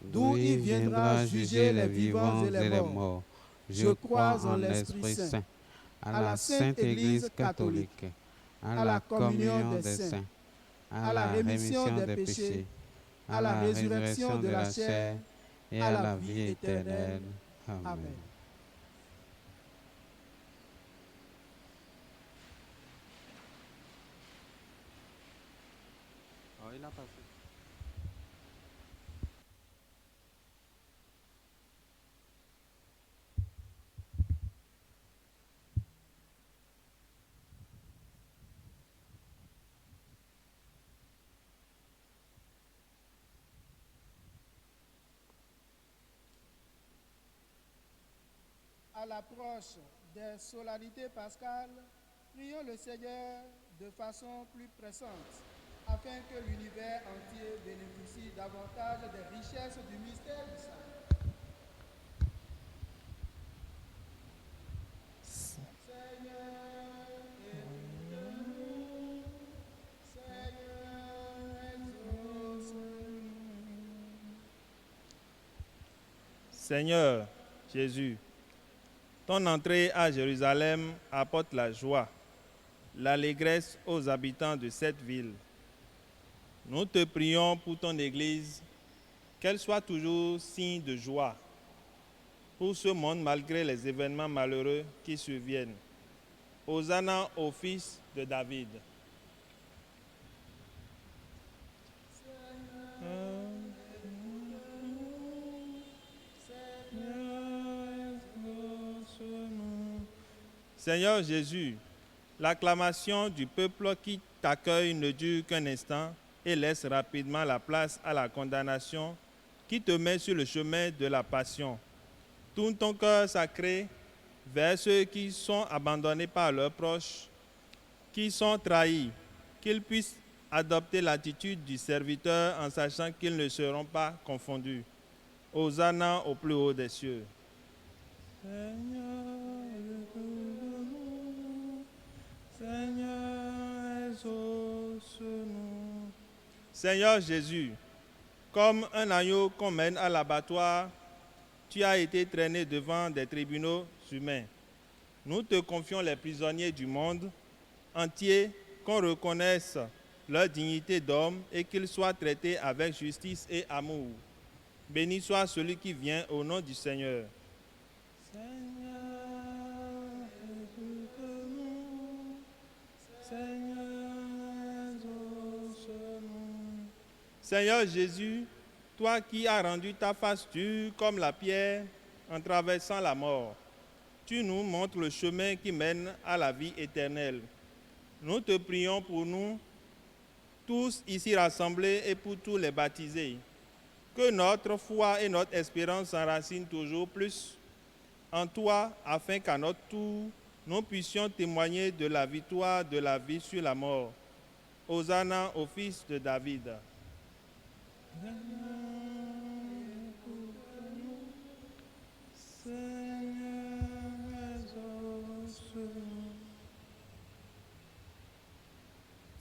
d'où il viendra juger les vivants et les morts. Je crois en l'Esprit Saint, à la Sainte Église catholique, à la communion des saints, à la rémission des péchés, à la résurrection de la chair et à la vie éternelle. Amen. À l'approche des solennités pascales, prions le Seigneur de façon plus pressante, afin que l'univers entier bénéficie davantage des richesses du mystère du salut. Seigneur, écoute-nous. Seigneur, exauce-nous. Seigneur Jésus, ton entrée à Jérusalem apporte la joie, l'allégresse aux habitants de cette ville. Nous te prions pour ton Église, qu'elle soit toujours signe de joie pour ce monde malgré les événements malheureux qui surviennent. Hosanna au Fils de David. Seigneur Jésus, l'acclamation du peuple qui t'accueille ne dure qu'un instant et laisse rapidement la place à la condamnation qui te met sur le chemin de la passion. Tourne ton cœur sacré vers ceux qui sont abandonnés par leurs proches, qui sont trahis, qu'ils puissent adopter l'attitude du serviteur en sachant qu'ils ne seront pas confondus. Hosanna au plus haut des cieux. Seigneur, exauce-nous. Seigneur Jésus, comme un agneau qu'on mène à l'abattoir, tu as été traîné devant des tribunaux humains. Nous te confions les prisonniers du monde entier, qu'on reconnaisse leur dignité d'homme et qu'ils soient traités avec justice et amour. Béni soit celui qui vient au nom du Seigneur. Seigneur Jésus, toi qui as rendu ta face dure comme la pierre en traversant la mort, tu nous montres le chemin qui mène à la vie éternelle. Nous te prions pour nous, tous ici rassemblés et pour tous les baptisés, que notre foi et notre espérance s'enracinent toujours plus en toi, afin qu'à notre tour, nous puissions témoigner de la victoire de la vie sur la mort. Hosanna au Fils de David.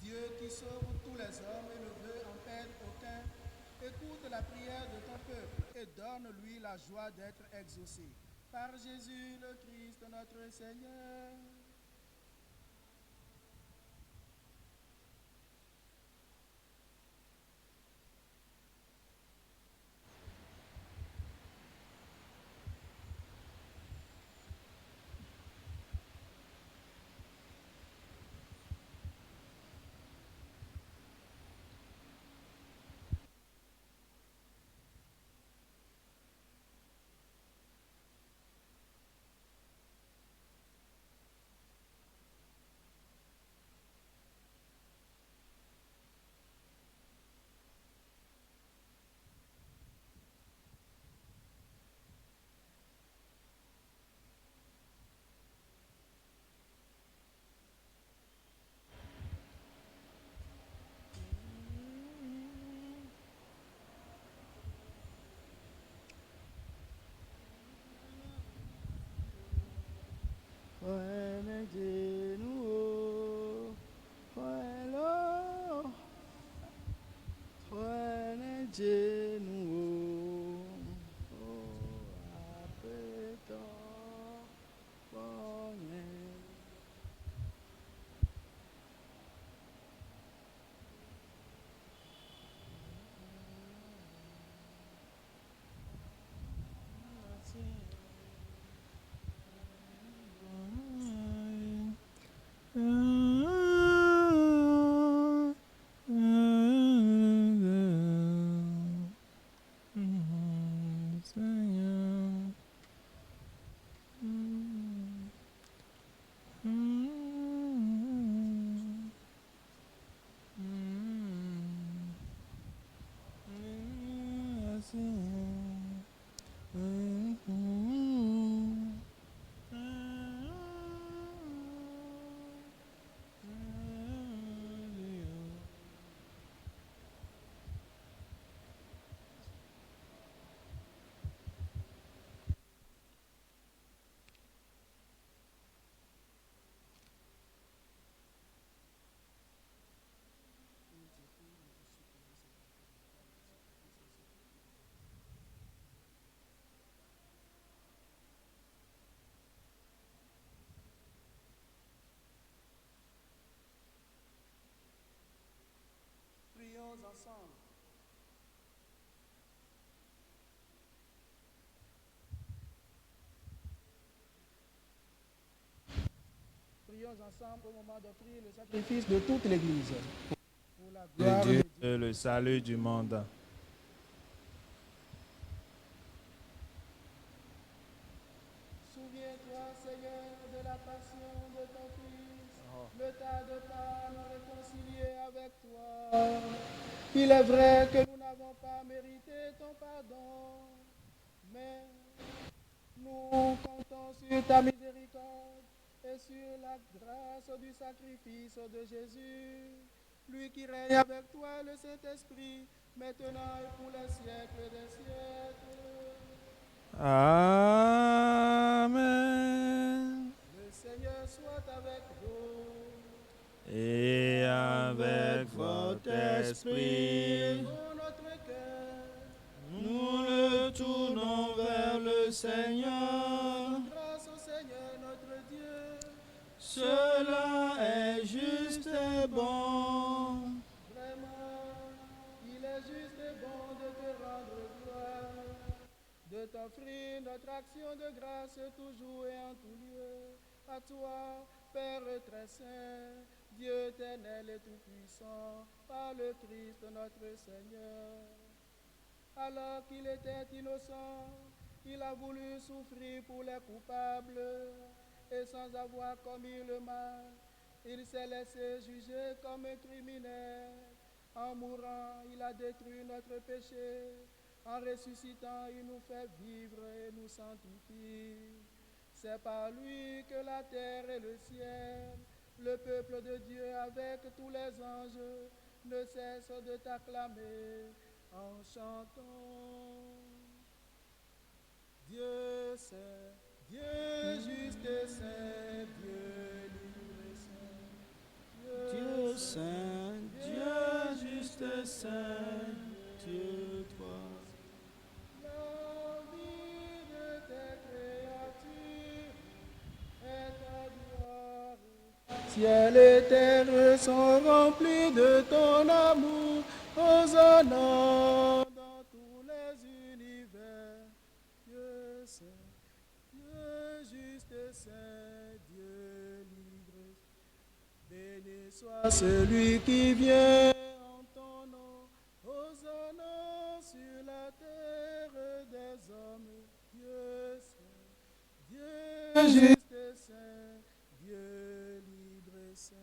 Dieu qui sauve tous les hommes et ne veut en perdre aucun, écoute la prière de ton peuple et donne-lui la joie d'être exaucé. Par Jésus le Christ notre Seigneur. Prions ensemble au moment d'offrir le sacrifice de toute l'Église. Pour la de gloire Dieu de Dieu. et le salut du monde. Souviens-toi, Seigneur, de la passion de ton Fils, le tas de pas nous réconcilier avec toi. Il est vrai que nous n'avons pas mérité ton pardon, mais nous comptons sur ta miséricorde et sur la grâce du sacrifice de Jésus, lui qui règne avec toi, le Saint-Esprit, maintenant et pour les siècles des siècles. Amen. Le Seigneur soit avec vous. Et avec votre esprit, Pour notre cœur, nous le tournons vers le Seigneur. grâce au Seigneur notre Dieu. Cela est juste et bon. Vraiment, il est juste et bon de te rendre gloire, de t'offrir notre action de grâce toujours et en tout lieu. À toi, Père très saint, Dieu éternel et tout-puissant, par le Christ notre Seigneur. Alors qu'il était innocent, il a voulu souffrir pour les coupables, et sans avoir commis le mal, il s'est laissé juger comme un criminel. En mourant, il a détruit notre péché. En ressuscitant, il nous fait vivre et nous sanctifie. C'est par lui que la terre et le ciel, le peuple de Dieu avec tous les anges, ne cessent de t'acclamer en chantant. Dieu saint, Dieu juste et saint, Dieu libre et saint. Dieu saint, Dieu juste et saint, Dieu toi. La vie de tes créatures est ta gloire. Ciel et terre sont remplis de ton amour, hosannant dans tous les univers. Dieu saint, Dieu juste et saint, Dieu libre. Béni soit celui qui vient en ton nom, hosannant sur la terre des hommes. Dieu saint, Dieu juste et saint, Dieu libre et saint.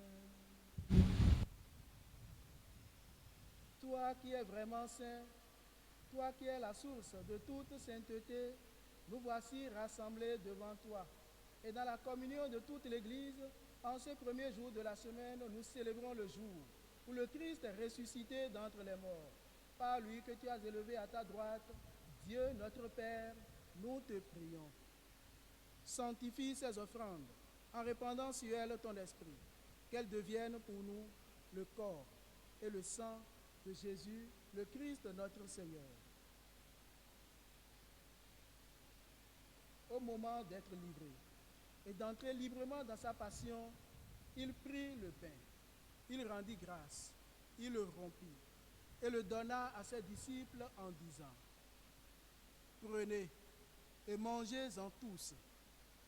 Toi qui es vraiment saint, toi qui es la source de toute sainteté, nous voici rassemblés devant toi. Et dans la communion de toute l'Église, en ce premier jour de la semaine, nous célébrons le jour où le Christ est ressuscité d'entre les morts. Par lui que tu as élevé à ta droite, Dieu notre Père, nous te prions. Sanctifie ces offrandes en répandant sur elles ton esprit, qu'elles deviennent pour nous le corps et le sang de Jésus, le Christ notre Seigneur. Au moment d'être livré et d'entrer librement dans sa passion, il prit le pain, il rendit grâce, il le rompit et le donna à ses disciples en disant: Prenez et mangez-en tous,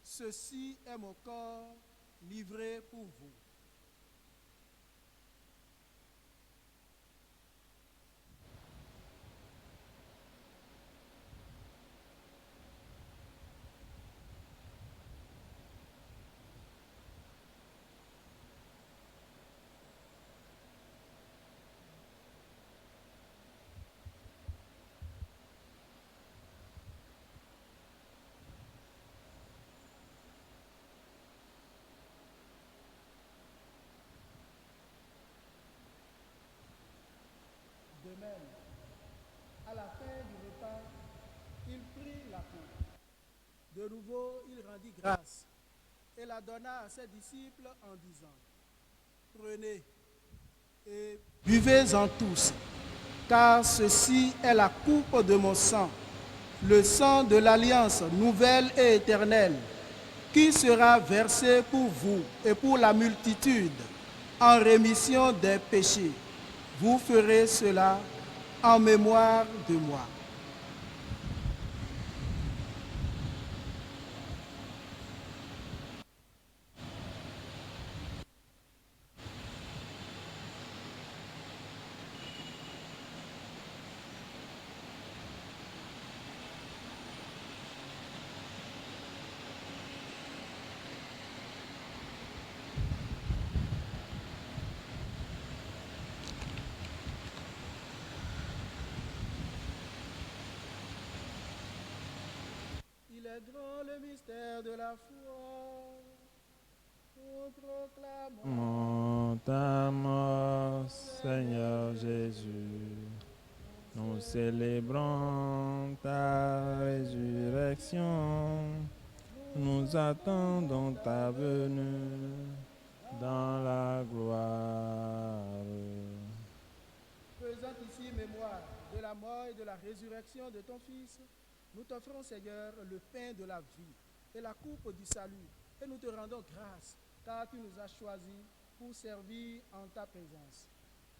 ceci est mon corps livré pour vous. De même, à la fin du repas, il prit la coupe. De nouveau, il rendit grâce et la donna à ses disciples en disant: Prenez et buvez-en tous, car ceci est la coupe de mon sang, le sang de l'alliance nouvelle et éternelle, qui sera versé pour vous et pour la multitude en rémission des péchés. Vous ferez cela en mémoire de moi. Célébrons le mystère de la foi. Nous proclamons Mon ta mort, Seigneur Jésus. Nous célébrons ta résurrection. Nous attendons ta venue dans la gloire. Faisant ici mémoire de la mort et de la résurrection de ton Fils, nous t'offrons, Seigneur, le pain de la vie et la coupe du salut, et nous te rendons grâce, car tu nous as choisis pour servir en ta présence.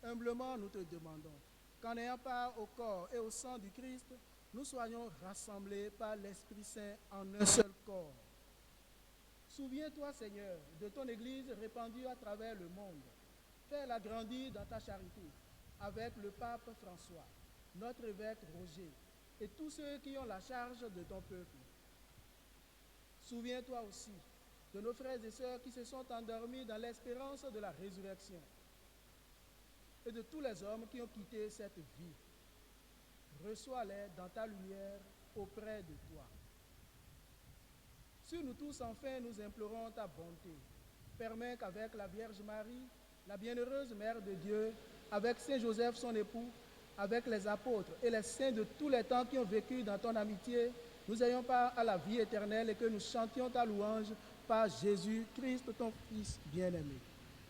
Humblement, nous te demandons qu'en ayant part au corps et au sang du Christ, nous soyons rassemblés par l'Esprit Saint en un seul corps. Souviens-toi, Seigneur, de ton Église répandue à travers le monde. Fais-la grandir dans ta charité, avec le pape François, notre évêque Roger, et tous ceux qui ont la charge de ton peuple. Souviens-toi aussi de nos frères et sœurs qui se sont endormis dans l'espérance de la résurrection, et de tous les hommes qui ont quitté cette vie. Reçois-les dans ta lumière auprès de toi. Sur nous tous, enfin, nous implorons ta bonté. Permets qu'avec la Vierge Marie, la bienheureuse Mère de Dieu, avec Saint Joseph son époux, avec les apôtres et les saints de tous les temps qui ont vécu dans ton amitié, nous ayons part à la vie éternelle et que nous chantions ta louange par Jésus-Christ, ton Fils bien-aimé.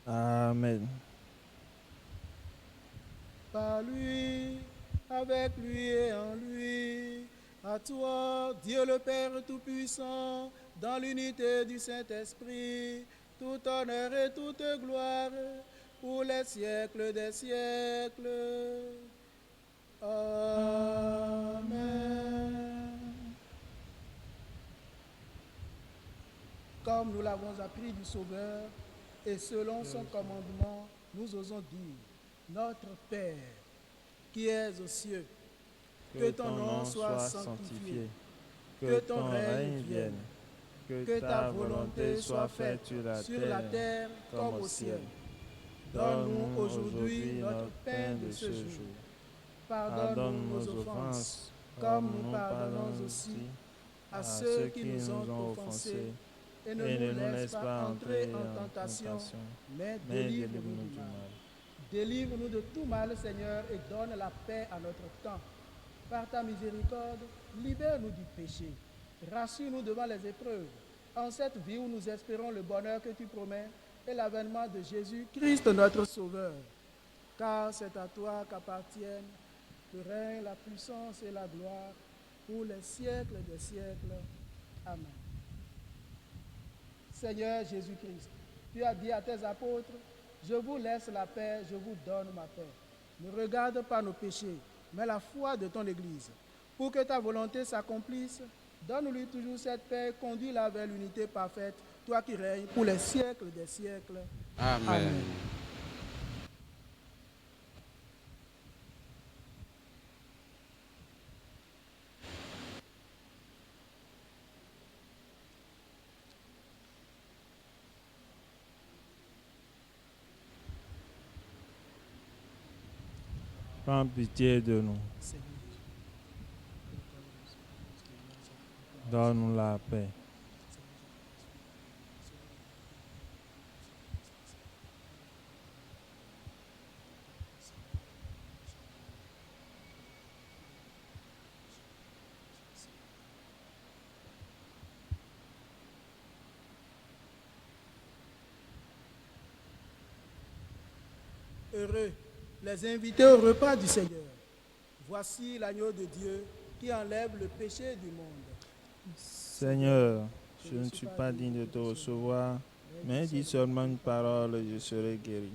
Amen. Par lui, avec lui et en lui, à toi, Dieu le Père Tout-Puissant, dans l'unité du Saint-Esprit, tout honneur et toute gloire, pour les siècles des siècles. Amen. Comme nous l'avons appris du Sauveur, et selon son commandement, nous osons dire, Notre Père, qui es aux cieux, que ton nom soit sanctifié, que ton règne vienne, que ta volonté soit faite sur la terre comme au ciel. Donne-nous aujourd'hui notre pain de ce jour. Pardonne-nous nos offenses, comme nous pardonnons aussi à ceux qui nous ont offensés. Et ne nous laisse pas entrer en tentation, mais délivre-nous du mal. Délivre-nous de tout mal, Seigneur, et donne la paix à notre temps. Par ta miséricorde, libère-nous du péché. Rassure-nous devant les épreuves. En cette vie où nous espérons le bonheur que tu promets et l'avènement de Jésus-Christ, notre Sauveur. Car c'est à toi qu'appartiennent le règne, la puissance et la gloire pour les siècles des siècles. Amen. Seigneur Jésus-Christ, tu as dit à tes apôtres, je vous laisse la paix, je vous donne ma paix. Ne regarde pas nos péchés, mais la foi de ton Église. Pour que ta volonté s'accomplisse, donne-lui toujours cette paix, conduis-la vers l'unité parfaite, toi qui règnes pour les siècles des siècles. Amen. Amen. Prends pitié de nous. Donne-nous la paix. Heureux les invités au repas du Seigneur. Voici l'agneau de Dieu qui enlève le péché du monde. Seigneur, je ne suis pas digne de te recevoir, mais dis seulement une parole et je serai guéri.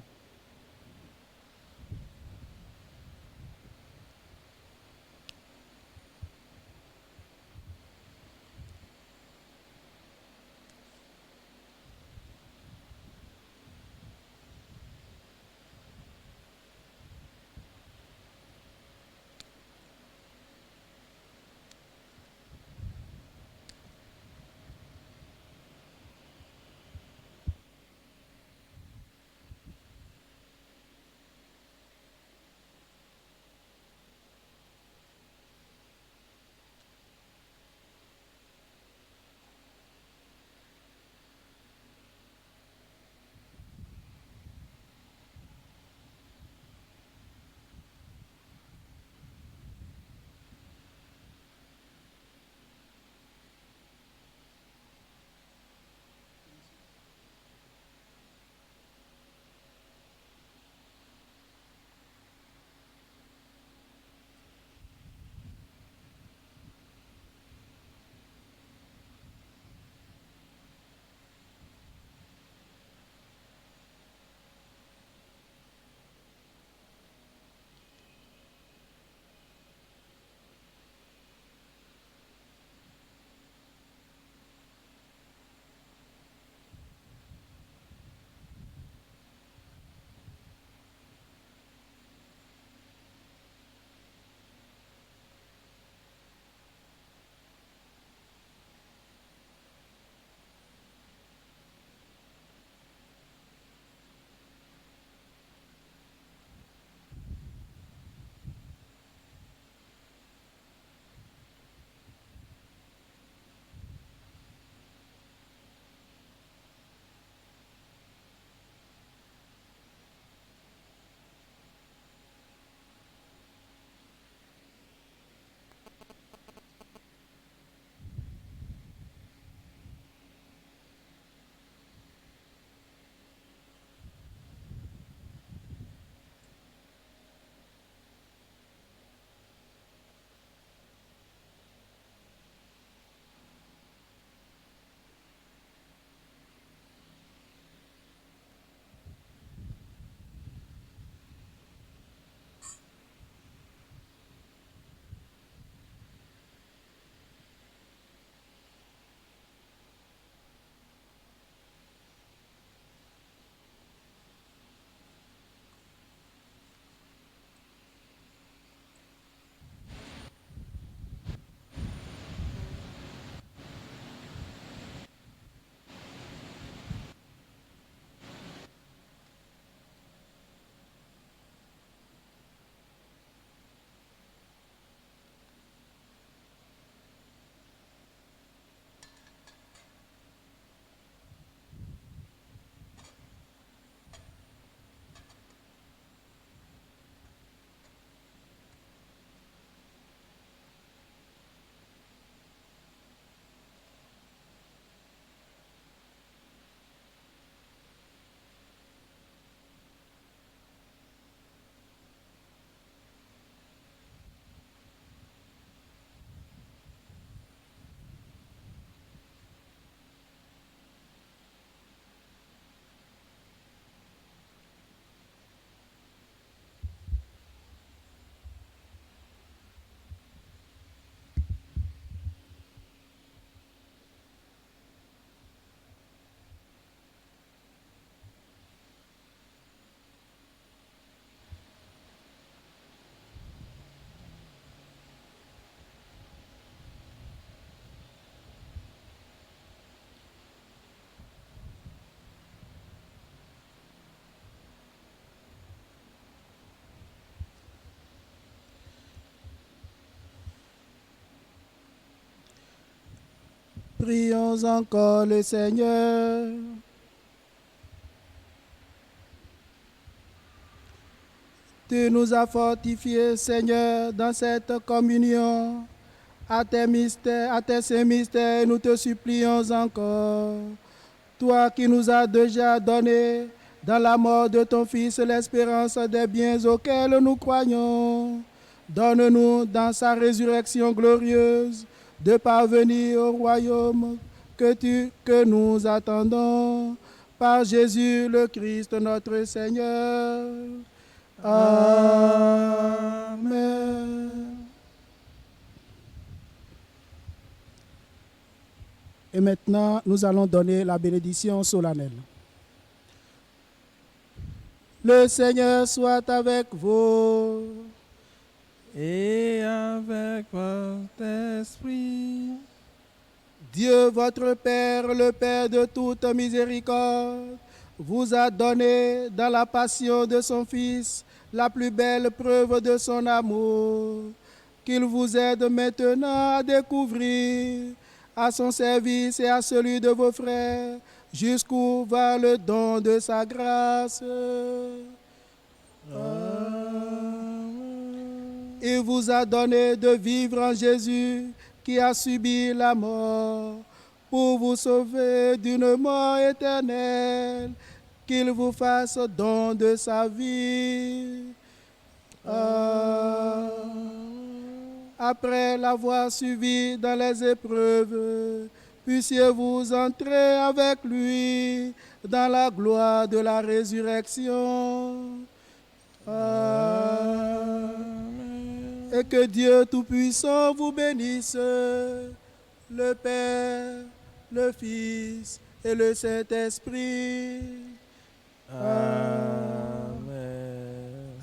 Prions encore le Seigneur. Tu nous as fortifiés, Seigneur, dans cette communion. À tes saints mystères, nous te supplions encore. Toi qui nous as déjà donné, dans la mort de ton Fils, l'espérance des biens auxquels nous croyons. Donne-nous, dans sa résurrection glorieuse, de parvenir au royaume que nous attendons. Par Jésus le Christ, notre Seigneur. Amen. Et maintenant, nous allons donner la bénédiction solennelle. Le Seigneur soit avec vous. Et avec votre esprit. Dieu, votre Père, le Père de toute miséricorde, vous a donné dans la passion de son Fils la plus belle preuve de son amour, qu'il vous aide maintenant à découvrir à son service et à celui de vos frères, jusqu'où va le don de sa grâce. Il vous a donné de vivre en Jésus, qui a subi la mort, pour vous sauver d'une mort éternelle, qu'il vous fasse don de sa vie. Après l'avoir suivi dans les épreuves, puissiez-vous entrer avec lui dans la gloire de la résurrection. Et que Dieu Tout-Puissant vous bénisse, le Père, le Fils et le Saint-Esprit. Amen.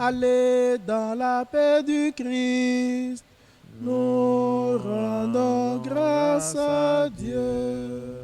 Allez dans la paix du Christ. Nous rendons grâce à Dieu.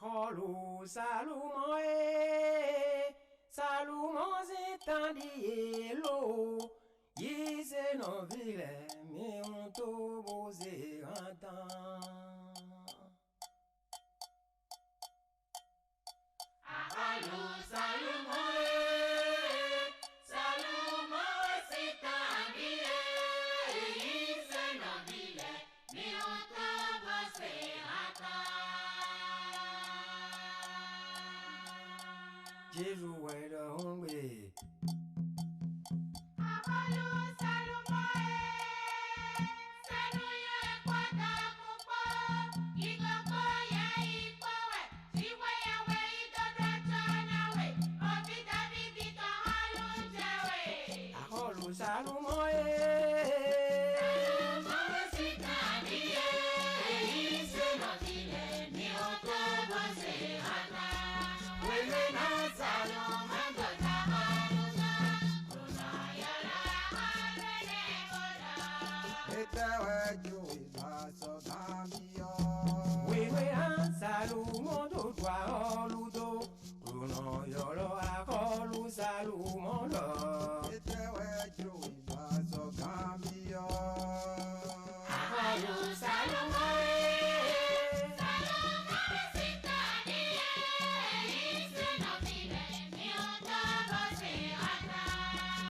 Arolo Salomon Salomon zétandi lo yise non vile mi on to bose antan Arolo Salomon Salomon zétandi yise non vile mi on to bose antan Jésus est le hongwe. Akolo Salomon, Sanuye kwata kupo, igoko ya ipowe, jiwe ya we idodo chana we, obita bibito halu jawe. Akolo Salomon, Salomon do dwa oludo, Bruno yolo akolu Salomon do.